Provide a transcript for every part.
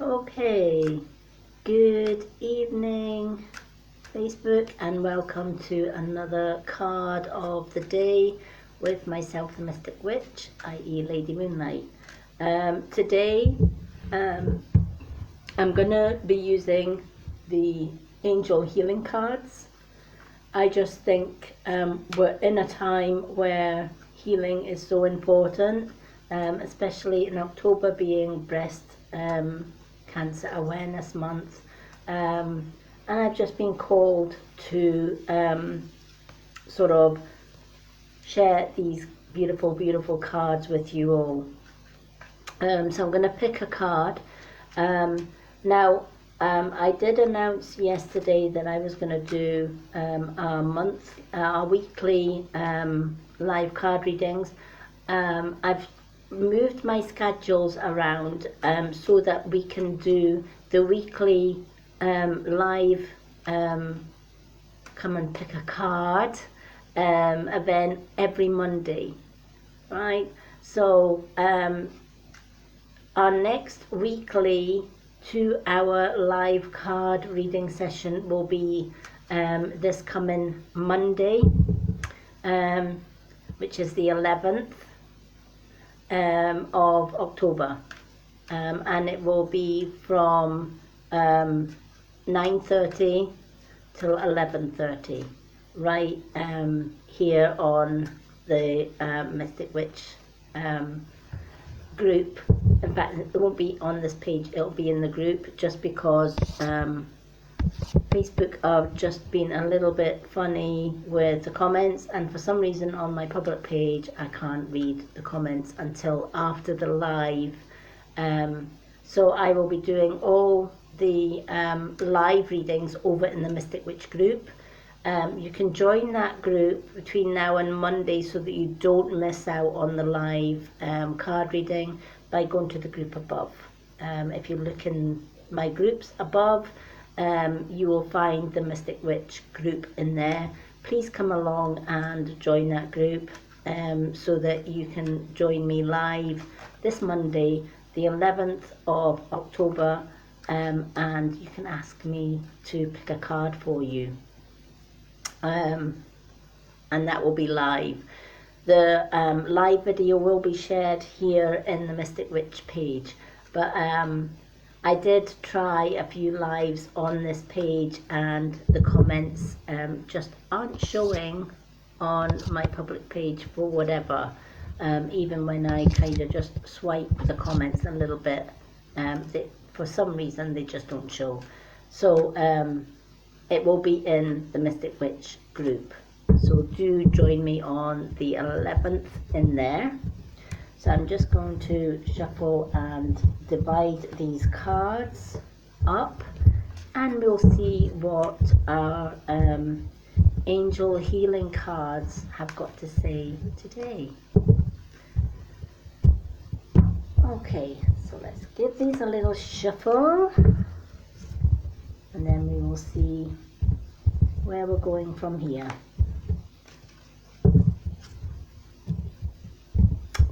Okay, good evening Facebook, and welcome to another card of the day with myself, the Mystic Witch, i.e. Lady Moonlight. Today I'm going to be using the Angel Healing cards. I just think we're in a time where healing is so important, especially in October being breast Cancer Awareness Month, and I've just been called to sort of share these beautiful cards with you all. So I'm going to pick a card. Now I did announce yesterday that I was going to do our weekly live card readings. I've moved my schedules around so that we can do the weekly live come and pick a card event every Monday, right? So our next weekly 2-hour live card reading session will be this coming Monday, which is the 11th of October, and it will be from 9:30 till 11:30, right here on the Mystic Witch group. In fact, it won't be on this page, it'll be in the group, just because Facebook have just been a little bit funny with the comments, and for some reason on my public page I can't read the comments until after the live. So I will be doing all the live readings over in the Mystic Witch group. You can join that group between now and Monday so that you don't miss out on the live card reading by going to the group above. If you look in my groups above, you will find the Mystic Witch group in there. Please come along and join that group so that you can join me live this Monday, the 11th of October, and you can ask me to pick a card for you. And that will be live. The live video will be shared here in the Mystic Witch page, but I did try a few lives on this page and the comments just aren't showing on my public page for whatever. Even when I kind of just swipe the comments a little bit, for some reason they just don't show. So it will be in the Mystic Witch group. So do join me on the 11th in there. So I'm just going to shuffle and divide these cards up, and we'll see what our angel healing cards have got to say today. Okay, so let's give these a little shuffle, and then we will see where we're going from here.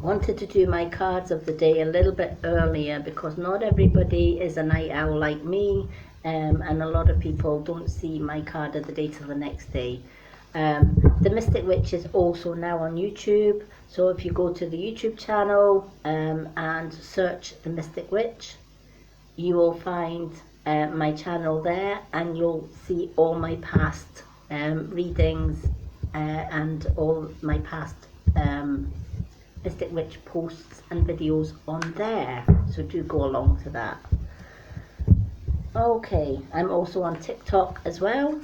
Wanted to do my cards of the day a little bit earlier because not everybody is a night owl like me, and a lot of people don't see my card of the day till the next day. The Mystic Witch is also now on YouTube, so if you go to the YouTube channel and search the Mystic Witch, you will find my channel there, and you'll see all my past readings and all my past Mystic Witch posts and videos on there, so do go along to that. Okay, I'm also on TikTok as well,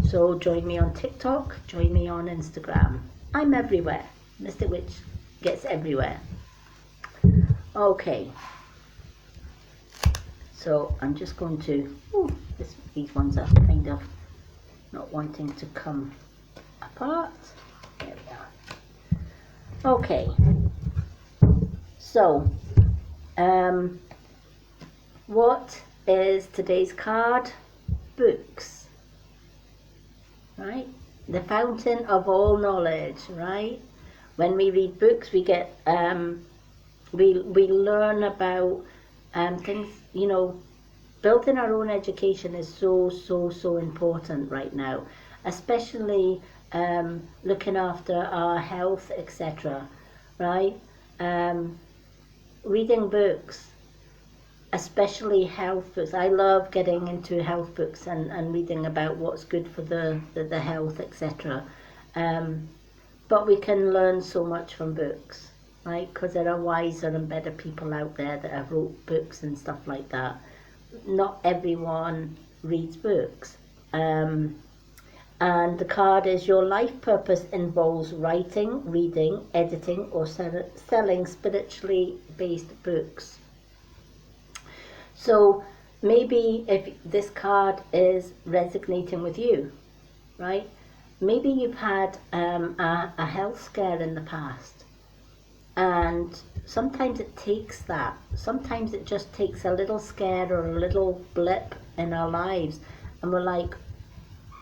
so join me on TikTok, join me on Instagram. I'm everywhere. Mystic Witch gets everywhere. Okay, so I'm just going to, these ones are kind of not wanting to come apart. There we are. Okay, so what is today's card? Books, right? The fountain of all knowledge, right? When we read books, we get we learn about things, you know, building our own education is so important right now, especially looking after our health, etc. Right? Um, Reading books, especially health books. I love getting into health books and reading about what's good for the health, etc. But we can learn so much from books, right? Because there are wiser and better people out there that have wrote books and stuff like that. Not everyone reads books. And the card is your life purpose involves writing, reading, editing, or selling spiritually based books. So maybe if this card is resonating with you, right? Maybe you've had a health scare in the past, and sometimes it takes that. Sometimes it just takes a little scare or a little blip in our lives, and we're like,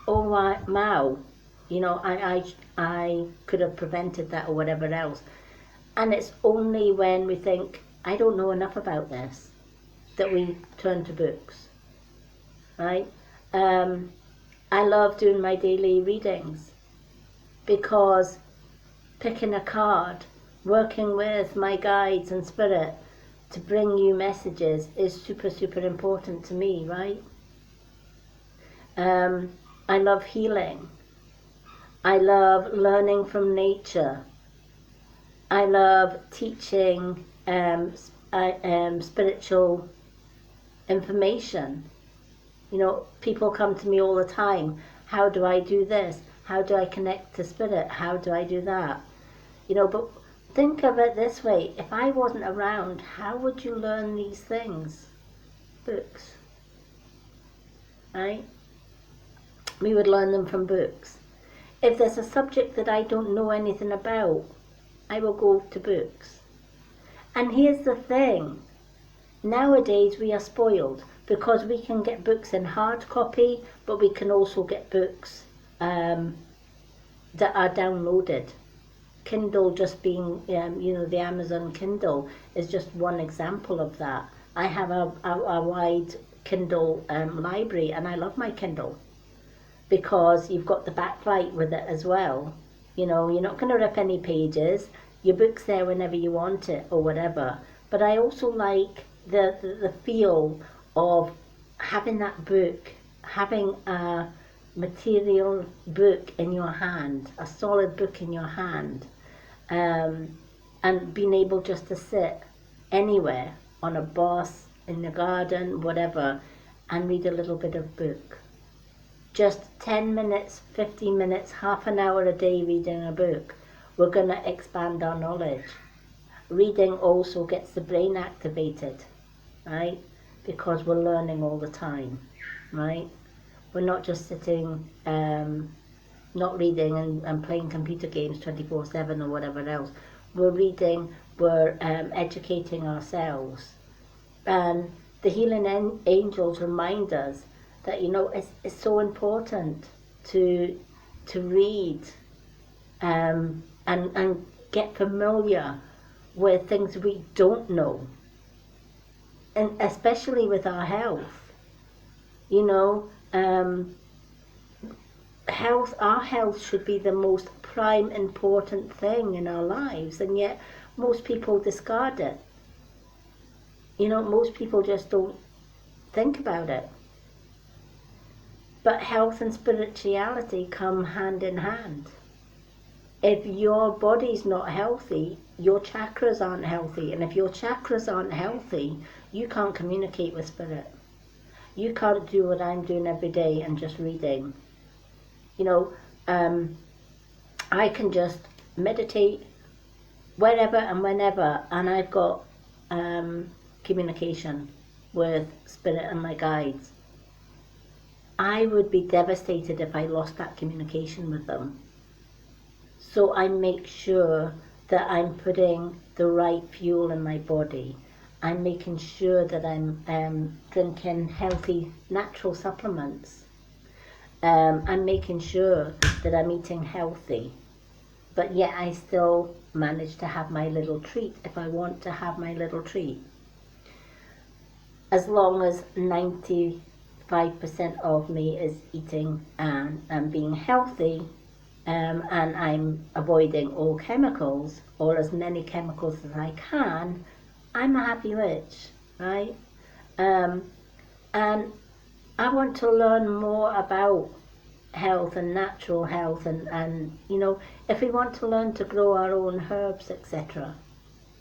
oh wow, you know, I could have prevented that or whatever else. And it's only when we think, I don't know enough about this, that we turn to books, right? I love doing my daily readings because picking a card, working with my guides and spirit to bring you messages is super important to me, right? I love healing. I love learning from nature. I love teaching spiritual information. You know, people come to me all the time. How do I do this? How do I connect to spirit? How do I do that? You know, but think of it this way. If I wasn't around, how would you learn these things? Books. Right? We would learn them from books. If there's a subject that I don't know anything about, I will go to books. And here's the thing. Nowadays we are spoiled because we can get books in hard copy, but we can also get books that are downloaded. Kindle just being, you know, the Amazon Kindle is just one example of that. I have a wide Kindle library, and I love my Kindle because you've got the backlight with it as well. You know, you're not going to rip any pages. Your book's there whenever you want it or whatever. But I also like the feel of having that book, having a material book in your hand, a solid book in your hand, and being able just to sit anywhere, on a bus, in the garden, whatever, and read a little bit of book. Just 10 minutes, 15 minutes, half an hour a day reading a book. We're going to expand our knowledge. Reading also gets the brain activated, right? Because we're learning all the time, right? We're not just sitting, not reading and playing computer games 24/7 or whatever else. We're reading, we're educating ourselves. And the healing angels remind us that, you know, it's so important to read and get familiar with things we don't know, and especially with our health. You know, our health should be the most prime important thing in our lives, and yet most people discard it. You know, most people just don't think about it. But health and spirituality come hand in hand. If your body's not healthy, your chakras aren't healthy. And if your chakras aren't healthy, you can't communicate with spirit. You can't do what I'm doing every day and just reading. You know, I can just meditate wherever and whenever, and I've got communication with spirit and my guides. I would be devastated if I lost that communication with them. So I make sure that I'm putting the right fuel in my body. I'm making sure that I'm drinking healthy natural supplements. I'm making sure that I'm eating healthy. But yet I still manage to have my little treat if I want to have my little treat. as long as 95% of me is eating and being healthy, and I'm avoiding all chemicals, or as many chemicals as I can, I'm a happy witch, right? And I want to learn more about health and natural health, and if we want to learn to grow our own herbs, etc.,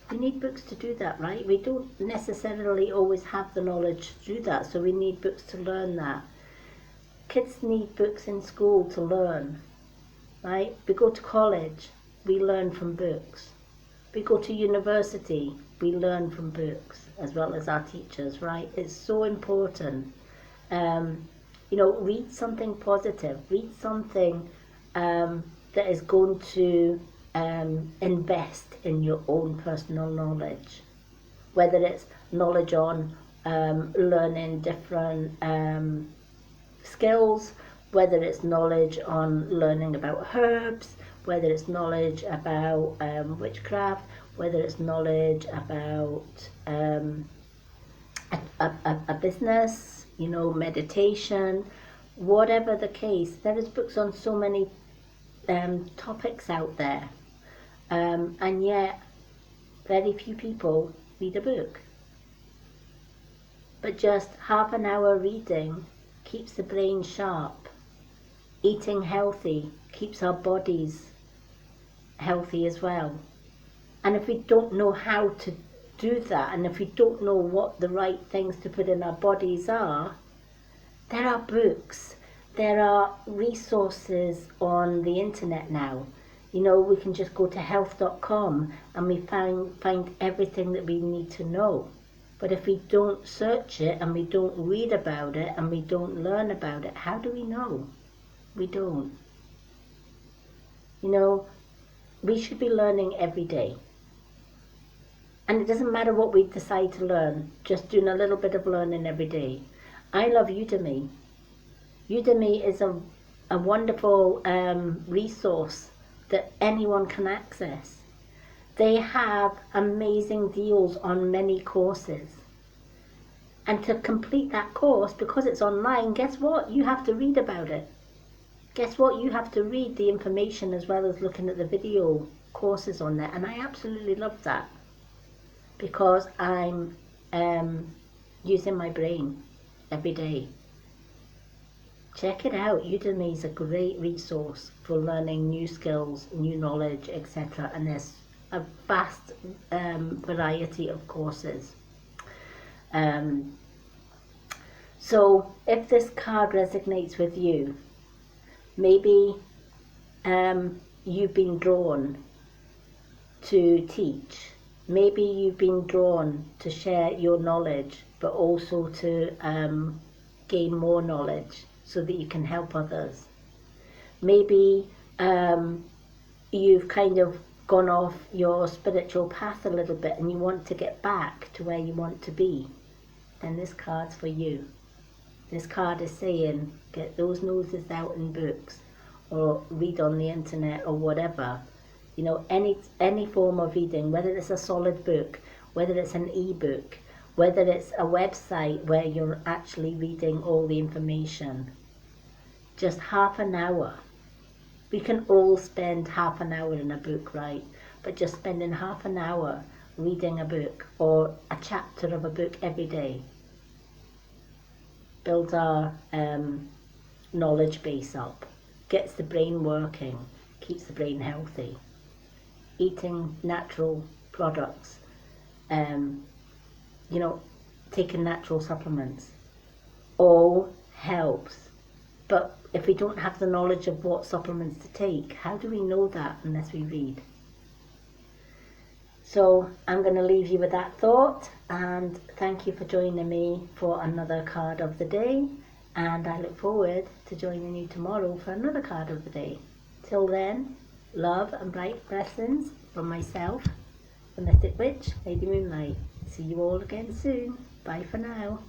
we need books to do that, right? We don't necessarily always have the knowledge to do that, so we need books to learn that. Kids need books in school to learn, right? We go to college, we learn from books. We go to university, we learn from books, as well as our teachers, right? It's so important. Read something positive, read something that is going to invest in your own personal knowledge, whether it's knowledge on learning different skills, whether it's knowledge on learning about herbs, whether it's knowledge about witchcraft, whether it's knowledge about a business, meditation, whatever the case. There is books on so many topics out there, and yet very few people read a book. But just half an hour reading keeps the brain sharp. Eating healthy keeps our bodies healthy as well. And if we don't know how to do that, and if we don't know what the right things to put in our bodies are, there are books, there are resources on the internet now. We can just go to health.com and we find everything that we need to know. But if we don't search it and we don't read about it and we don't learn about it, how do we know? We don't. We should be learning every day. And it doesn't matter what we decide to learn, just doing a little bit of learning every day. I love Udemy. Udemy is a wonderful resource that anyone can access. They have amazing deals on many courses. And to complete that course, because it's online, guess what? You have to read about it. Guess what? You have to read the information as well as looking at the video courses on there. And I absolutely love that, because I'm using my brain every day. Check it out. Udemy is a great resource for learning new skills, new knowledge, etc. And there's a vast variety of courses. So if this card resonates with you, maybe you've been drawn to teach. Maybe you've been drawn to share your knowledge, but also to gain more knowledge so that you can help others. Maybe you've kind of gone off your spiritual path a little bit and you want to get back to where you want to be. Then this card's for you. This card is saying, get those noses out in books, or read on the internet, or whatever. Any form of reading, whether it's a solid book, whether it's an e-book, whether it's a website where you're actually reading all the information. Just half an hour. We can all spend half an hour in a book, right? But just spending half an hour reading a book or a chapter of a book every day builds our knowledge base up, gets the brain working, keeps the brain healthy. Eating natural products, taking natural supplements, all helps. But if we don't have the knowledge of what supplements to take, how do we know that unless we read? So I'm going to leave you with that thought, and thank you for joining me for another card of the day, and I look forward to joining you tomorrow for another card of the day. Till then, love and bright blessings from myself, the Mystic Witch, Lady Moonlight. See you all again soon. Bye for now.